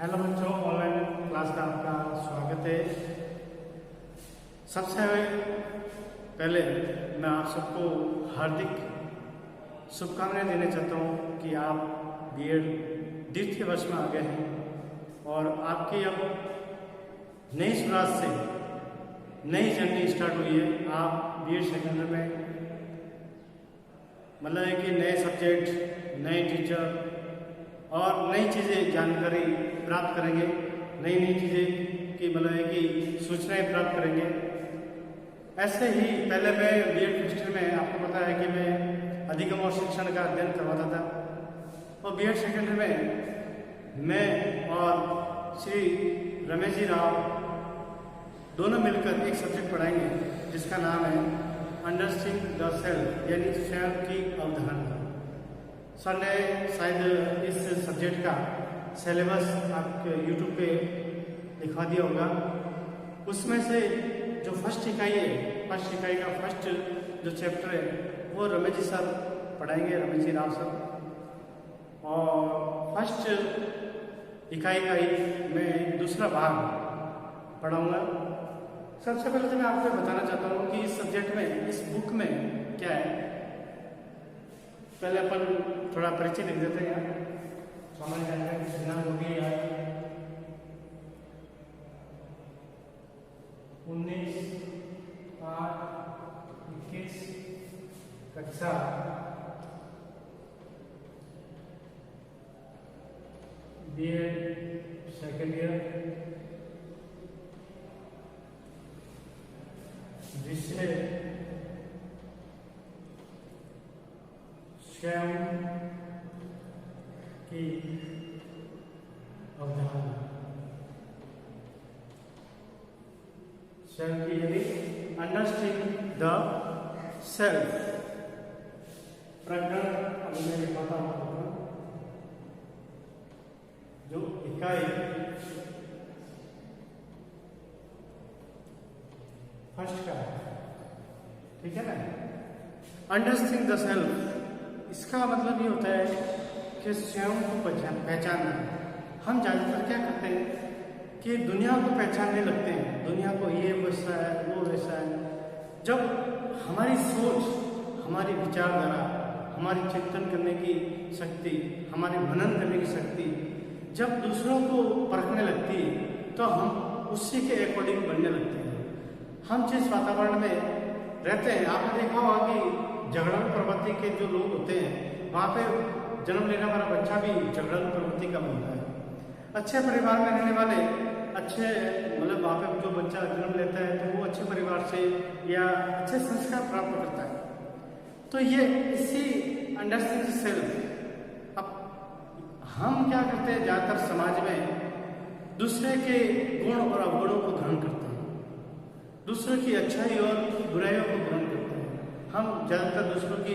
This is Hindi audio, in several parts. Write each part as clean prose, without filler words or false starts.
हेलो बच्चों, ऑनलाइन क्लास का आपका स्वागत है। सबसे पहले मैं आप सबको हार्दिक शुभकामनाएं देना चाहता हूं कि आप बीएड द्वितीय वर्ष में आ गए हैं और आपकी अब नई शुरुआत से नई जर्नी स्टार्ट हुई है। आप बीएड सेकेंड ईयर में मतलब है कि नए सब्जेक्ट, नए टीचर और नई चीज़ें जानकारी प्राप्त करेंगे, नई नई चीज़ें की मतलब है कि सूचनाएं प्राप्त करेंगे। ऐसे ही पहले मैं बीएड फर्स्ट ईयर में आपको पता है कि मैं अधिगम और शिक्षण का अध्ययन करवाता था और बीएड सेकेंड ईयर में मैं और श्री रमेश जी राव दोनों मिलकर एक सब्जेक्ट पढ़ाएंगे जिसका नाम है अंडरस्टैंडिंग द सेल्फ, यानी स्वयं की अवधारणा। सर ने शायद इस सब्जेक्ट का सिलेबस आपके यूट्यूब पे दिखा दिया होगा। उसमें से जो फर्स्ट इकाई है, फर्स्ट इकाई का फर्स्ट जो चैप्टर है वो रमेश जी सर पढ़ाएंगे, रमेश जी राव सर। और फर्स्ट इकाई का ही मैं दूसरा भाग पढ़ाऊँगा। सबसे पहले तो मैं आपको बताना चाहता हूँ कि इस सब्जेक्ट में, इस बुक में क्या है। पहले अपन थोड़ा परिचय लिख देते हैं। हमारे जानकारी सिद्धांत हो गई है 19/8/21 कक्षा बीएड सेकेंड ईयर, विषय स्वयं की अवधारणा। स्वयं की यानी अंडरस्टैंडिंग द सेल्फ। प्रकरण अभी मैं लिखाता हूँ। जो इकाई फर्स्ट का है, ठीक है ना, अंडरस्टैंडिंग द सेल्फ। इसका मतलब ये होता है कि स्वयं को पहचानना। हम ज़्यादातर क्या करते हैं कि दुनिया को पहचानने लगते हैं, दुनिया को ये वैसा है, वो वैसा है। जब हमारी सोच, हमारी विचारधारा, हमारी चिंतन करने की शक्ति, हमारी मनन करने की शक्ति जब दूसरों को परखने लगती है तो हम उसी के अकॉर्डिंग बनने लगते हैं। हम जिस वातावरण में रहते हैं, आपने देखा होगा कि झगड़ालू प्रवृत्ति के जो लोग होते हैं वहाँ पे जन्म लेने वाला बच्चा भी झगड़ालू प्रवृत्ति का बनता है। अच्छे परिवार में रहने वाले अच्छे मतलब वहाँ पे जो बच्चा जन्म लेता है तो वो अच्छे परिवार से या अच्छे संस्कार प्राप्त करता है। तो ये इसी अंडरस्टैंडिंग सेल्फ। अब हम क्या करते हैं, ज़्यादातर समाज में दूसरे के गुण और अवगुणों को ग्रहण करते हैं, दूसरे की अच्छाई और बुराइयों को ग्रहण करते हैं। हम ज़्यादातर दूसरों की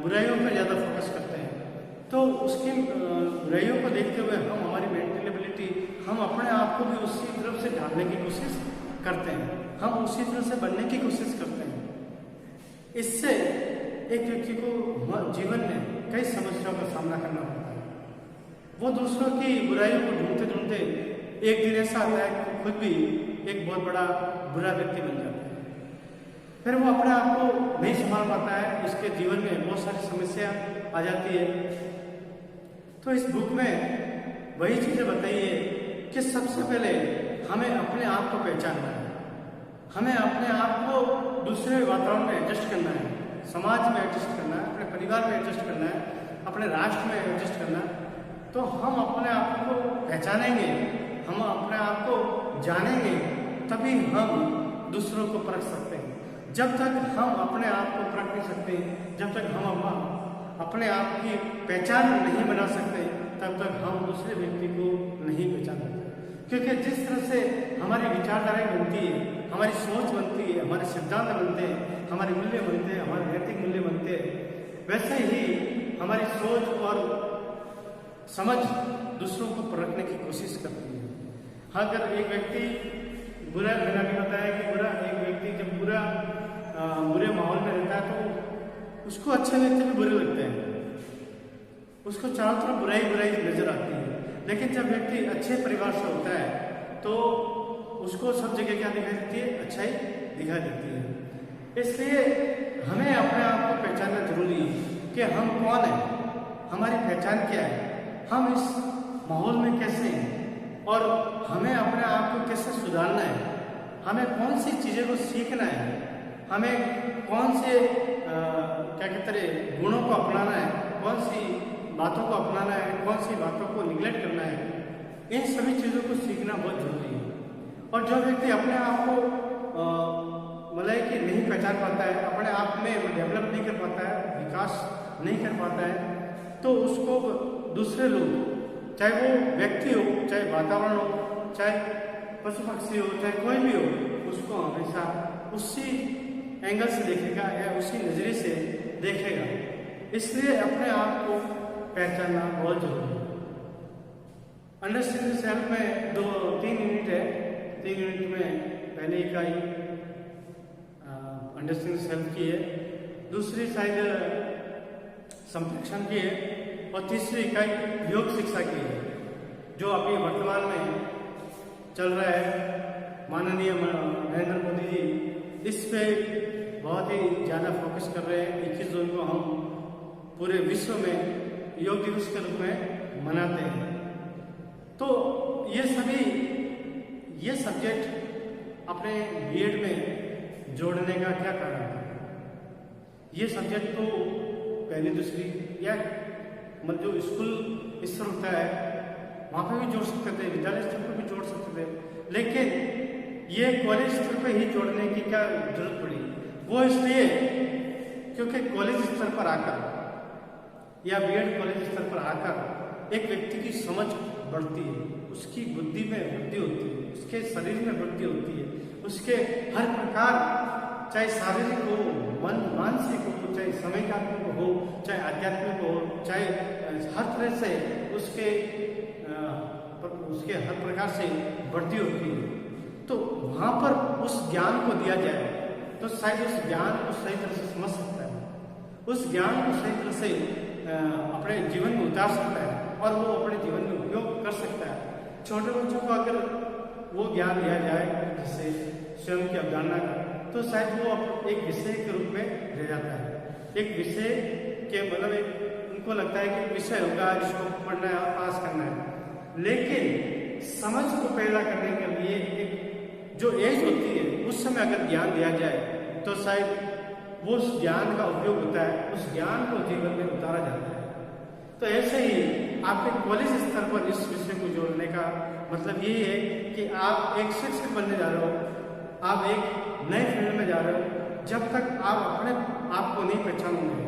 बुराइयों पर ज़्यादा फोकस करते हैं। तो उसकी बुराइयों को देखते हुए हम, हमारी मेंटल एबिलिटी, हम अपने आप को भी उसी तरफ से ढालने की कोशिश करते हैं, हम उसी तरह से बनने की कोशिश करते हैं। इससे एक व्यक्ति को जीवन में कई समस्याओं का सामना करना पड़ता है। वो दूसरों की बुराइयों को ढूंढते ढूंढते एक दिन ऐसा आता है कि खुद भी एक बहुत बड़ा बुरा व्यक्ति बन जाता है। फिर वो अपने आप को नहीं संभाल पाता है, उसके जीवन में बहुत सारी समस्या आ जाती है। तो इस बुक में वही चीज़ें बताइए कि सबसे पहले हमें अपने आप को पहचानना है, हमें अपने आप को दूसरे वातावरण में एडजस्ट करना है, समाज में एडजस्ट करना है, अपने परिवार में एडजस्ट करना है, अपने राष्ट्र में एडजस्ट करना है। तो हम अपने आप को पहचानेंगे, हम अपने आप को जानेंगे, तभी हम दूसरों को परख सकते हैं। जब तक हम अपने आप को परख नहीं सकते, जब तक हम अपने आप की पहचान नहीं बना सकते, तब तक हम दूसरे व्यक्ति को नहीं पहचान सकते। क्योंकि जिस तरह से हमारी विचारधाराएं बनती है, हमारी सोच बनती है, हमारे सिद्धांत बनते हैं, हमारे मूल्य बनते हैं, हमारे नैतिक मूल्य बनते हैं, वैसे ही हमारी सोच और समझ दूसरों को परखने की कोशिश करती है। अगर एक व्यक्ति बुरा, मैंने भी बताया कि एक व्यक्ति जब बुरे माहौल में रहता है तो उसको अच्छे व्यक्ति भी बुरे लगते हैं, उसको चारों तरफ बुराई बुराई नजर आती है। लेकिन जब व्यक्ति अच्छे परिवार से होता है तो उसको सब जगह क्या दिखाई देती है? अच्छाई दिखाई देती है। इसलिए हमें अपने आप को पहचानना जरूरी है कि हम कौन हैं, हमारी पहचान क्या है, हम इस माहौल में कैसे हैं और हमें अपने आप को कैसे सुधारना है, हमें कौन सी चीज़ें को सीखना है, हमें कौन से क्या कहते हैं गुणों को अपनाना है, कौन सी बातों को अपनाना है, कौन सी बातों को निगलेक्ट करना है। इन सभी चीज़ों को सीखना बहुत जरूरी है। और जो व्यक्ति अपने आप को मतलब कि नहीं पहचान पाता है, अपने आप में डेवलप नहीं कर पाता है, विकास नहीं कर पाता है, तो उसको दूसरे लोग, चाहे वो व्यक्ति हो, चाहे वातावरण हो, चाहे पशु पक्षी हो, चाहे कोई भी हो, उसको हमेशा उसी एंगल से देखेगा या उसी नजरिए से देखेगा। इसलिए अपने आप को पहचानना बहुत जरूरी है। अंडरस्टैंडिंग सेल्फ में 3 यूनिट है। 3 यूनिट में पहली इकाई अंडरस्टैंडिंग सेल्फ की है, दूसरी शायद संप्रेक्षण की है और तीसरी इकाई योग शिक्षा की है, जो अभी वर्तमान में चल रहा है। माननीय नरेंद्र मोदी जी इस पे बहुत ही ज़्यादा फोकस कर रहे हैं। 21 जून को हम पूरे विश्व में योग दिवस के रूप में मनाते हैं। तो ये सब्जेक्ट अपने बीएड में जोड़ने का क्या कारण है? ये सब्जेक्ट तो पहली दूसरी या मतलब जो स्कूल स्तर होता है वहाँ पे भी जोड़ सकते थे, विद्यालय स्तर पर भी जोड़ सकते थे, लेकिन ये कॉलेज स्तर पर ही जोड़ने की क्या जरूरत पड़ी? वो इसलिए क्योंकि कॉलेज स्तर पर आकर या बीएड कॉलेज स्तर पर आकर एक व्यक्ति की समझ बढ़ती है, उसकी बुद्धि में वृद्धि होती है, उसके शरीर में वृद्धि होती है, उसके हर प्रकार, चाहे शारीरिक हो, मानसिक हो, चाहे समयकात्मक हो, चाहे आध्यात्मिक हो, चाहे हर तरह से उसके हर प्रकार से वृद्धि होती है। तो वहाँ पर उस ज्ञान को दिया जाए तो शायद उस ज्ञान को सही तरह से समझ सकता है, उस ज्ञान को सही तरह से अपने जीवन में उतार सकता है और वो अपने जीवन में उपयोग कर सकता है। छोटे बच्चों को अगर वो ज्ञान दिया जाए जैसे स्वयं की अवधारणा का, तो शायद वो एक विषय के रूप में रह जाता है। एक विषय के मतलब उनको लगता है कि विषय होगा जिसको पढ़ना है और पास करना है, लेकिन समझ को पैदा करने के लिए एक जो एज होती है उस समय अगर ज्ञान दिया जाए तो शायद वो उस ज्ञान का उपयोग होता है, उस ज्ञान को जीवन में उतारा जाता है। तो ऐसे ही आपके कॉलेज स्तर पर इस विषय को जोड़ने का मतलब यही है कि आप एक शिक्षक बनने जा रहे हो, आप एक नए फील्ड में जा रहे हो। जब तक आप अपने आप को नहीं पहचानोगे,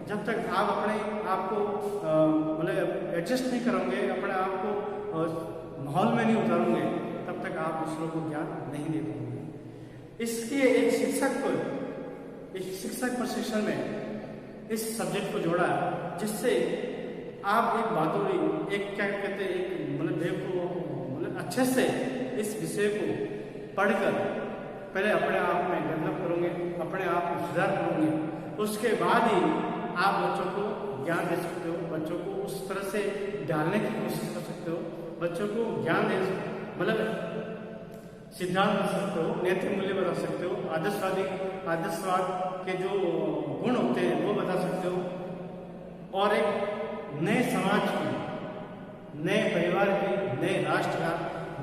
जब तक आप अपने आप को मतलब एडजस्ट नहीं करोगे, अपने आप को माहौल में नहीं उतारोगे, तब तक आप दूसरों को ज्ञान नहीं दे पाओगे। इसलिए एक शिक्षक प्रशिक्षण में इस सब्जेक्ट को जोड़ा जिससे आप एक बहादुरी, एक क्या कहते हैं, एक मतलब अच्छे से इस विषय को पढ़कर पहले अपने आप में डेवलप करोगे, अपने आप को सुधार करोगे, उसके बाद ही आप बच्चों को ज्ञान दे सकते हो, बच्चों को उस तरह से डालने की कोशिश कर सकते हो, बच्चों को ज्ञान दे मतलब सिद्धांत बता सकते हो, नैतिक मूल्य बता सकते हो, आदर्शवाद के जो गुण होते हैं वो बता सकते हो, और एक नए समाज की, नए परिवार के, नए राष्ट्र का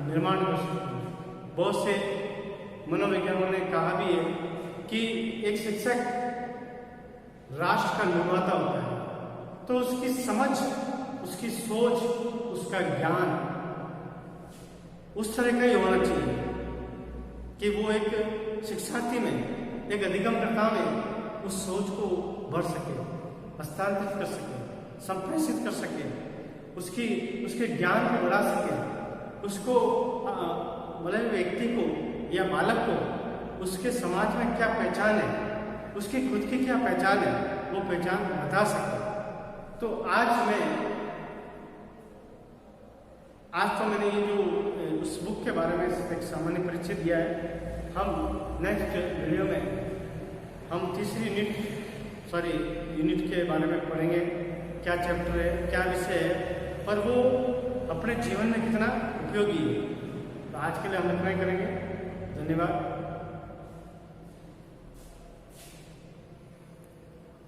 निर्माण कर सकते हो। बहुत से मनोविज्ञानियों ने कहा भी है कि एक शिक्षक राष्ट्र का निर्माता होता है, तो उसकी समझ, उसकी सोच, उसका ज्ञान उस तरह का ही होना चाहिए कि वो एक शिक्षार्थी में, एक अधिगमकर्ता में उस सोच को भर सके, हस्तांतरित कर सके, संप्रेषित कर सके, उसके ज्ञान को बढ़ा सके, उसको मतलब व्यक्ति को या बालक को उसके समाज में क्या पहचान है, उसकी खुद की क्या पहचान है, वो पहचान बता सके। तो आज तो मैंने ये जो उस बुक के बारे में एक सामान्य परिचय दिया है। हम नेक्स्ट वीडियो में हम तीसरी यूनिट के बारे में पढ़ेंगे, क्या चैप्टर है, क्या विषय है, पर वो अपने जीवन में कितना उपयोगी है। तो आज के लिए हम इतना ही करेंगे। धन्यवाद।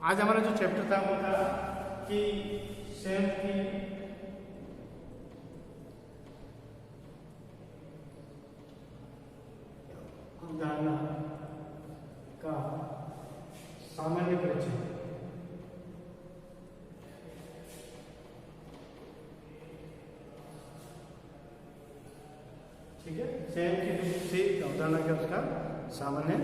आज हमारा जो चैप्टर था वो था कि स्वयं की अवधारणा का सामान्य परिचय। ठीक है, स्वयं की से अवधारणा का उसका सामान्य